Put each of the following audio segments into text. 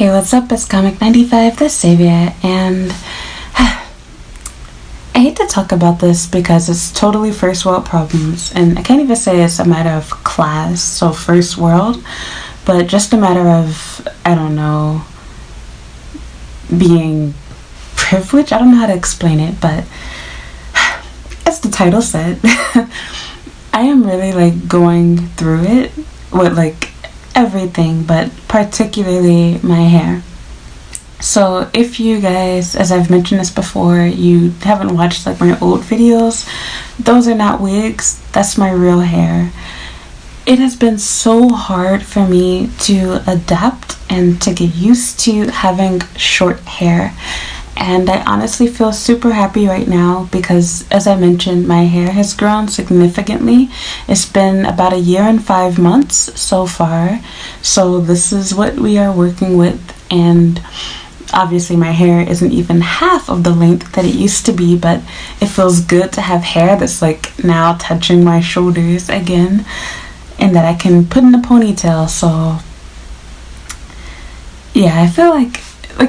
Hey, what's up? It's Comic95, the Savior, and I hate to talk about this because it's totally first world problems, and I can't even say it's a matter of class, so first world, but just a matter of, I don't know, being privileged? I don't know how to explain it, but as the title said, I am really going through it with everything, but particularly my hair. So if you guys, as I've mentioned this before, you haven't watched my old videos, those are not wigs, that's my real hair. It has been so hard for me to adapt and to get used to having short hair. And I honestly feel super happy right now because, as I mentioned, my hair has grown significantly. It's been about a year and 5 months so far. So this is what we are working with. And obviously my hair isn't even half of the length that it used to be, but it feels good to have hair that's now touching my shoulders again and that I can put in a ponytail. So yeah, I feel like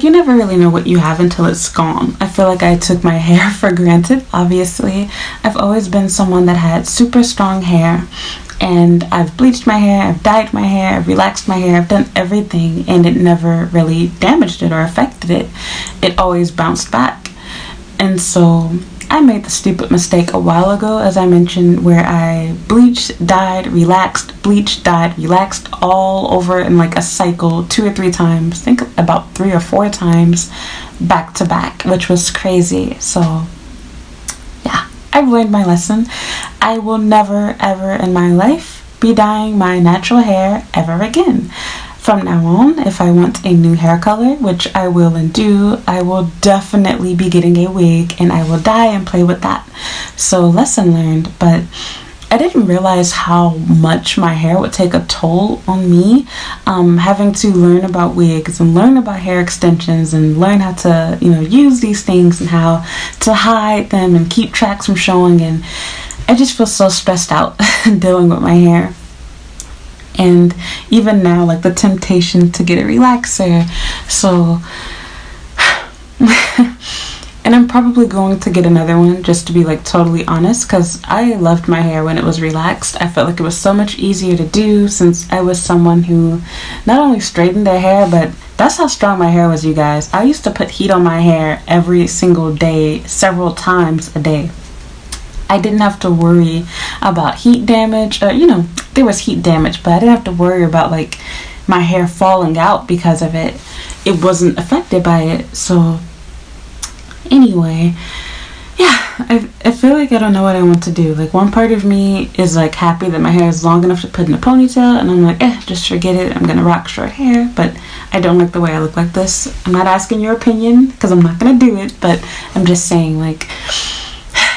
you never really know what you have until it's gone. I feel like I took my hair for granted, obviously. I've always been someone that had super strong hair, and I've bleached my hair, I've dyed my hair, I've relaxed my hair, I've done everything, and it never really damaged it or affected it. It always bounced back. And so I made the stupid mistake a while ago, as I mentioned, where I bleached, dyed, relaxed, bleached, dyed, relaxed all over in a cycle 2 or 3 times. I think about 3 or 4 times back to back, which was crazy. So yeah, I've learned my lesson. I will never ever in my life be dyeing my natural hair ever again. From now on, if I want a new hair color, which I will and do, I will definitely be getting a wig and I will dye and play with that. So lesson learned, but I didn't realize how much my hair would take a toll on me, having to learn about wigs and learn about hair extensions and learn how to, use these things and how to hide them and keep tracks from showing. And I just feel so stressed out dealing with my hair. And even now, the temptation to get a relaxer. So and I'm probably going to get another one, just to be totally honest, because I loved my hair when it was relaxed. I felt like it was so much easier to do since I was someone who not only straightened their hair, but that's how strong my hair was, you guys. I used to put heat on my hair every single day, several times a day. I didn't have to worry about heat damage. There was heat damage, but I didn't have to worry about my hair falling out because of it. It wasn't affected by it. So anyway, yeah, I feel I don't know what I want to do. One part of me is happy that my hair is long enough to put in a ponytail, and I'm just forget it. I'm gonna rock short hair, but I don't like the way I look like this. I'm not asking your opinion because I'm not gonna do it, but I'm just saying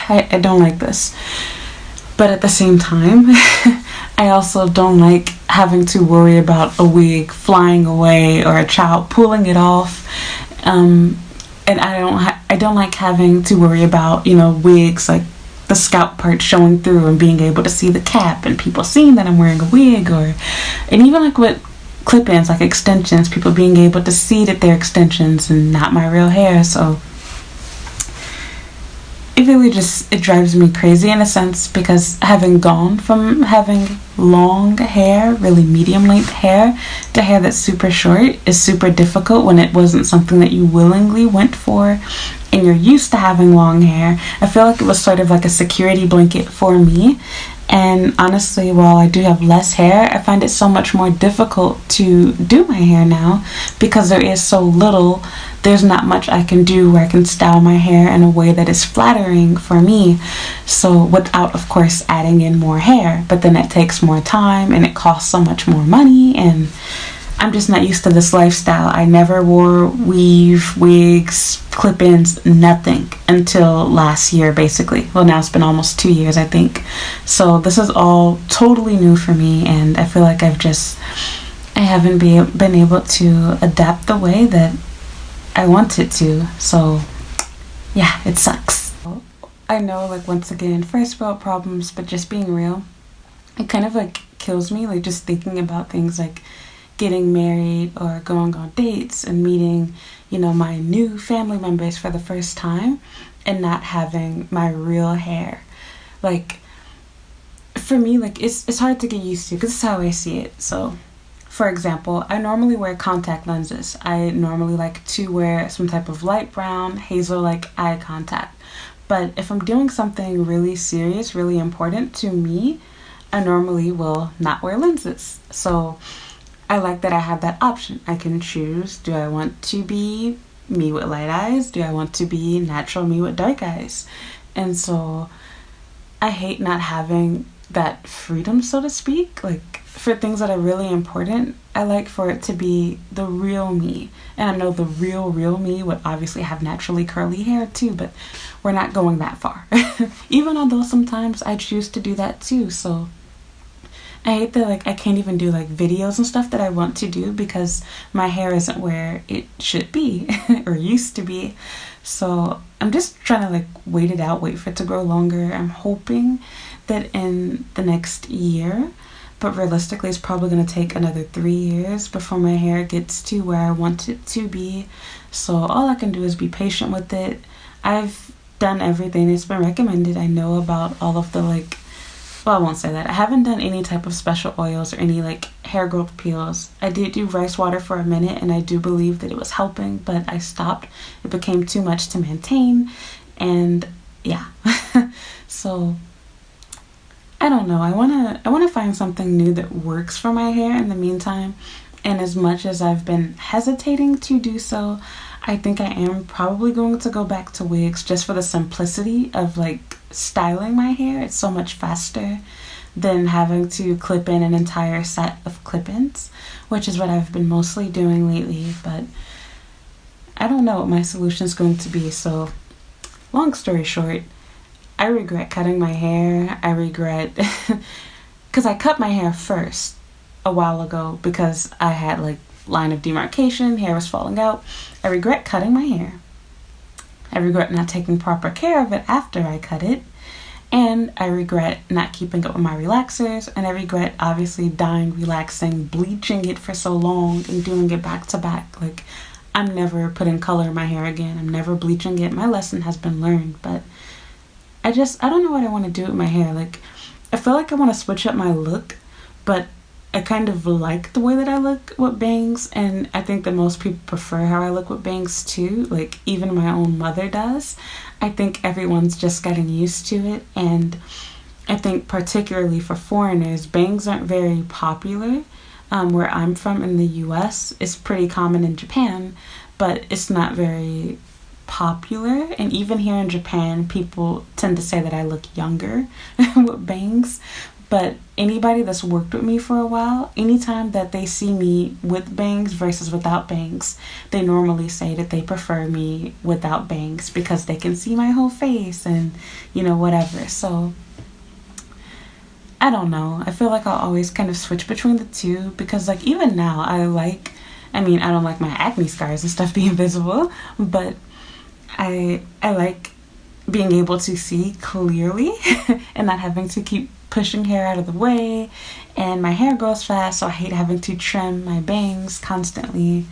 I don't like this. But at the same time, I also don't like having to worry about a wig flying away or a child pulling it off. And I don't like having to worry about, wigs, the scalp part showing through and being able to see the cap and people seeing that I'm wearing a wig, and even with clip-ins, extensions, people being able to see that they're extensions and not my real hair. So it really it drives me crazy in a sense, because having gone from having long hair, really medium length hair, to hair that's super short is super difficult when it wasn't something that you willingly went for and you're used to having long hair. I feel like it was sort of a security blanket for me. And honestly, while I do have less hair, I find it so much more difficult to do my hair now because there is so little. There's not much I can do where I can style my hair in a way that is flattering for me. So without, of course, adding in more hair. But then it takes more time and it costs so much more money. And I'm just not used to this lifestyle. I never wore weave, wigs, clip-ins, nothing until last year, basically. Well, now it's been almost 2 years, I think. So this is all totally new for me, and I feel like I haven't been able to adapt the way that I wanted to. So yeah, it sucks. I know, once again, first world problems, but just being real, it kind of kills me, just thinking about things getting married or going on dates and meeting, my new family members for the first time and not having my real hair. Like, for me, like, it's hard to get used to because it's how I see it. So, for example, I normally wear contact lenses. I normally like to wear some type of light brown, hazel-like eye contact. But if I'm doing something really serious, really important to me, I normally will not wear lenses. So I like that I have that option. I can choose, do I want to be me with light eyes? Do I want to be natural me with dark eyes? And so I hate not having that freedom, so to speak. Like, for things that are really important, I like for it to be the real me. And I know the real me would obviously have naturally curly hair too, but we're not going that far. Even although sometimes I choose to do that too. So I hate that, like, I can't even do like videos and stuff that I want to do because my hair isn't where it should be or used to be. So I'm just trying to like wait it out, wait for it to grow longer. I'm hoping that in the next year, but realistically it's probably going to take another 3 years before my hair gets to where I want it to be. So all I can do is be patient with it. I've done everything that's been recommended. I know about all of the I won't say that. I haven't done any type of special oils or any like hair growth peels. I did do rice water for a minute and I do believe that it was helping, but I stopped. It became too much to maintain, and yeah. So I don't know. I wanna find something new that works for my hair in the meantime. And as much as I've been hesitating to do so, I think I am probably going to go back to wigs just for the simplicity of like styling my hair. It's so much faster than having to clip in an entire set of clip-ins, which is what I've been mostly doing lately. But I don't know what my solution is going to be. So long story short, I regret cutting my hair. I regret because I cut my hair first a while ago because I had like line of demarcation, hair was falling out. I regret cutting my hair. I regret not taking proper care of it after I cut it. And I regret not keeping up with my relaxers. And I regret obviously dyeing, relaxing, bleaching it for so long and doing it back to back. Like, I'm never putting color in my hair again. I'm never bleaching it. My lesson has been learned, but I don't know what I want to do with my hair. Like, I feel like I want to switch up my look, but I kind of like the way that I look with bangs, and I think that most people prefer how I look with bangs too. Like, even my own mother does. I think everyone's just getting used to it, and I think particularly for foreigners, bangs aren't very popular. Where I'm from in the US, it's pretty common in Japan, but it's not very popular. And even here in Japan, people tend to say that I look younger with bangs. But anybody that's worked with me for a while, anytime that they see me with bangs versus without bangs, they normally say that they prefer me without bangs because they can see my whole face and, whatever. So I don't know. I feel like I'll always kind of switch between the two because, like, even now I don't like my acne scars and stuff being visible, but I like being able to see clearly and not having to keep pushing hair out of the way. And my hair grows fast, so I hate having to trim my bangs constantly.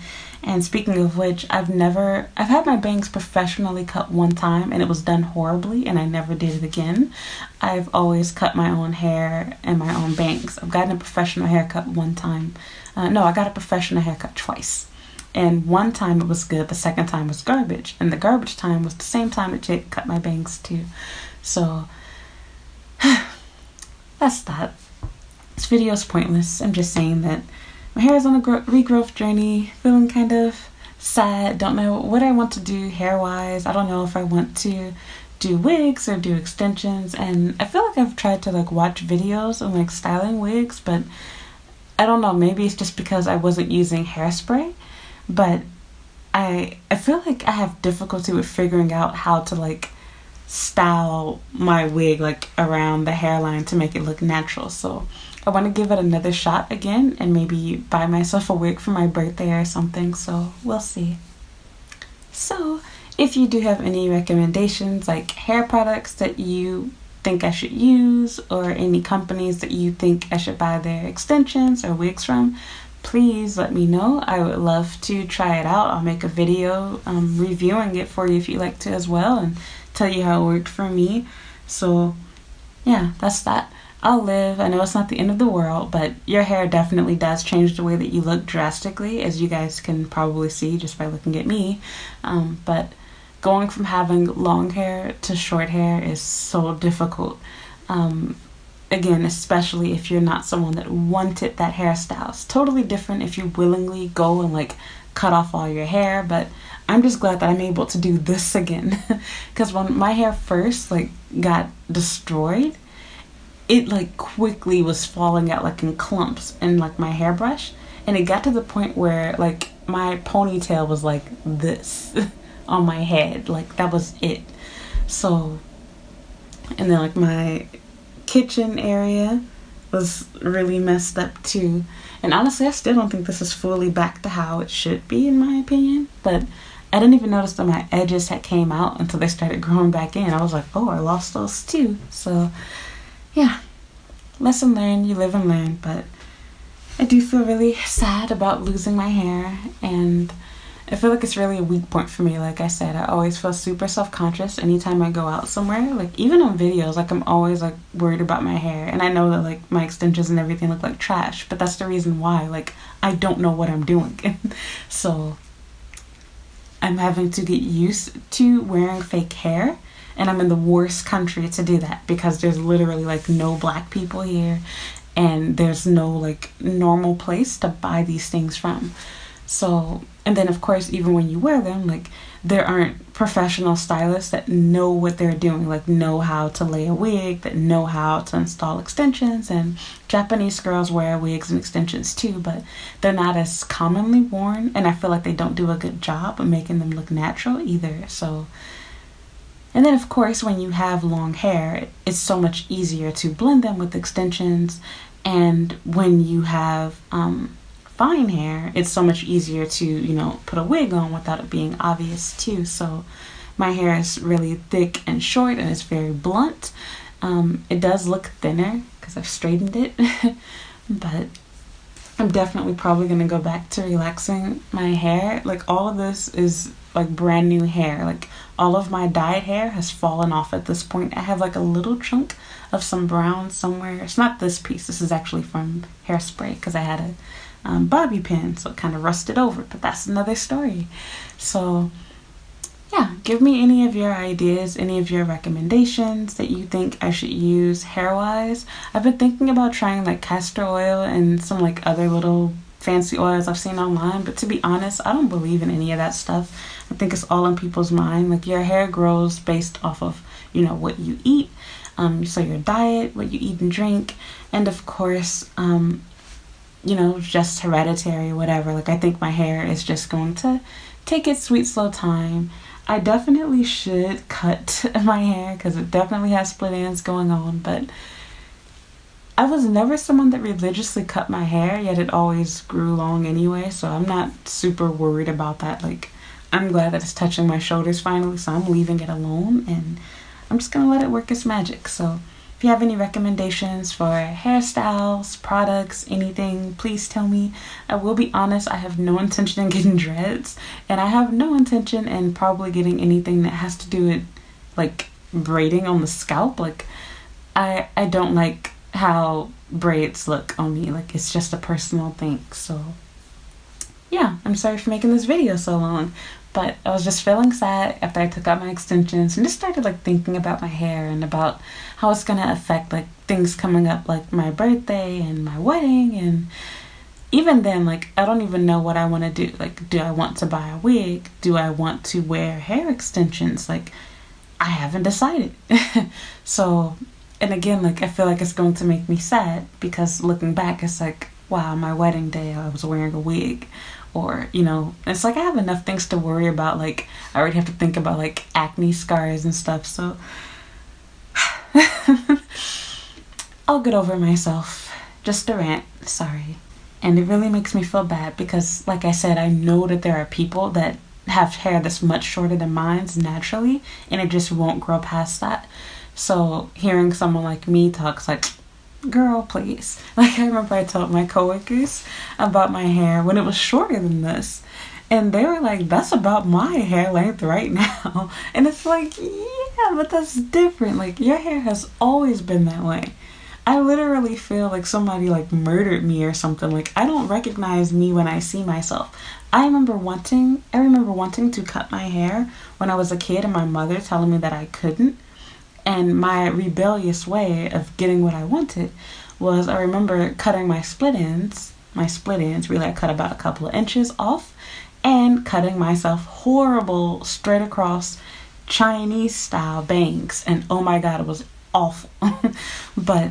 And speaking of which, I've had my bangs professionally cut one time and it was done horribly and I never did it again. I've always cut my own hair and my own bangs. I've gotten a professional haircut one time. No, I got a professional haircut twice. And one time it was good, the second time was garbage. And the garbage time was the same time that Jake cut my bangs too. So that's that. This video is pointless. I'm just saying that my hair is on a regrowth journey, feeling kind of sad, don't know what I want to do hair-wise. I don't know if I want to do wigs or do extensions, and I feel like I've tried to like watch videos on like styling wigs, but I don't know, maybe it's just because I wasn't using hairspray, but I feel like I have difficulty with figuring out how to like style my wig like around the hairline to make it look natural. So I want to give it another shot again and maybe buy myself a wig for my birthday or something, so we'll see. So if you do have any recommendations, like hair products that you think I should use or any companies that you think I should buy their extensions or wigs from, please let me know. I would love to try it out. I'll make a video reviewing it for you if you'd like to as well, and tell you how it worked for me. So yeah, that's that. I'll live. I know it's not the end of the world, but your hair definitely does change the way that you look drastically, as you guys can probably see just by looking at me. But going from having long hair to short hair is so difficult. Again, especially if you're not someone that wanted that hairstyle. It's totally different if you willingly go and like cut off all your hair, but I'm just glad that I'm able to do this again. Because when my hair first like got destroyed, it like quickly was falling out like in clumps in like my hairbrush, and it got to the point where like my ponytail was like this on my head, like that was it. So, and then like my kitchen area was really messed up too, and honestly I still don't think this is fully back to how it should be in my opinion, but I didn't even notice that my edges had came out until they started growing back in. I was like, oh, I lost those too. So yeah, lesson learned, you live and learn. But I do feel really sad about losing my hair, and I feel like it's really a weak point for me. Like I said, I always feel super self-conscious anytime I go out somewhere. Like even on videos, like I'm always like worried about my hair, and I know that like my extensions and everything look like trash, but that's the reason why. Like I don't know what I'm doing. So I'm having to get used to wearing fake hair, and I'm in the worst country to do that because there's literally like no black people here, and there's no like normal place to buy these things from. So, and then of course, even when you wear them, like there aren't professional stylists that know what they're doing, like know how to lay a wig, that know how to install extensions. And Japanese girls wear wigs and extensions too, but they're not as commonly worn, and I feel like they don't do a good job of making them look natural either. So, and then of course, when you have long hair, it's so much easier to blend them with extensions. And when you have fine hair, it's so much easier to, you know, put a wig on without it being obvious too. So my hair is really thick and short, and it's very blunt. It does look thinner because I've straightened it, but I'm definitely probably going to go back to relaxing my hair. Like all of this is like brand new hair. Like all of my dyed hair has fallen off at this point. I have like a little chunk of some brown somewhere. It's not this piece. This is actually from hairspray because I had a bobby pin, so it kind of rusted over, but that's another story. So yeah, give me any of your ideas, any of your recommendations that you think I should use hair wise. I've been thinking about trying like castor oil and some like other little fancy oils I've seen online, but to be honest, I don't believe in any of that stuff. I think it's all in people's mind. Like your hair grows based off of, you know, what you eat, so your diet, what you eat and drink, and of course you know, just hereditary, whatever. Like I think my hair is just going to take its sweet slow time. I definitely should cut my hair because it definitely has split ends going on, but I was never someone that religiously cut my hair, yet it always grew long anyway, so I'm not super worried about that. Like I'm glad that it's touching my shoulders finally, so I'm leaving it alone and I'm just gonna let it work its magic. So if you have any recommendations for hairstyles, products, anything, please tell me. I will be honest, I have no intention in getting dreads, and I have no intention in probably getting anything that has to do with like braiding on the scalp. Like I don't like how braids look on me. Like it's just a personal thing. So yeah, I'm sorry for making this video so long, but I was just feeling sad after I took out my extensions and just started like thinking about my hair and about how it's gonna affect like things coming up, like my birthday and my wedding. And even then, like I don't even know what I want to do. Like, do I want to buy a wig? Do I want to wear hair extensions? Like I haven't decided. So, and again, like I feel like it's going to make me sad because looking back, it's like, wow, my wedding day I was wearing a wig. Or, you know, it's like I have enough things to worry about. Like I already have to think about like acne scars and stuff. So I'll get over myself. Just a rant, sorry. And it really makes me feel bad because like I said, I know that there are people that have hair that's much shorter than mine's naturally, and it just won't grow past that. So hearing someone like me talks like, girl, please. Like, I remember I told my coworkers about my hair when it was shorter than this. And they were like, that's about my hair length right now. And it's like, yeah, but that's different. Like, your hair has always been that way. I literally feel like somebody like murdered me or something. Like, I don't recognize me when I see myself. I remember wanting to cut my hair when I was a kid and my mother telling me that I couldn't. And my rebellious way of getting what I wanted was, I remember cutting my split ends. My split ends, really, I cut about a couple of inches off, and cutting myself horrible straight across Chinese style bangs. And oh my god, it was awful. But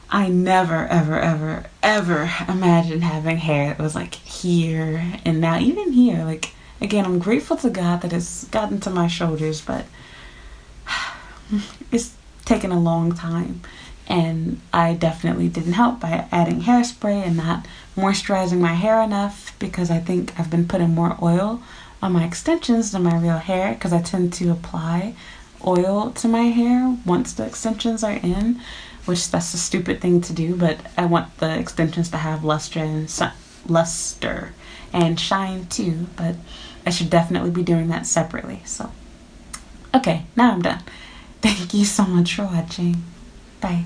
I never, ever, ever, ever imagined having hair that was like here and now, even here. Like, again, I'm grateful to God that it's gotten to my shoulders, but it's taken a long time. And I definitely didn't help by adding hairspray and not moisturizing my hair enough, because I think I've been putting more oil on my extensions than my real hair, because I tend to apply oil to my hair once the extensions are in, which that's a stupid thing to do, but I want the extensions to have luster and shine too, but I should definitely be doing that separately. So, okay, now I'm done. Thank you so much for watching. Bye.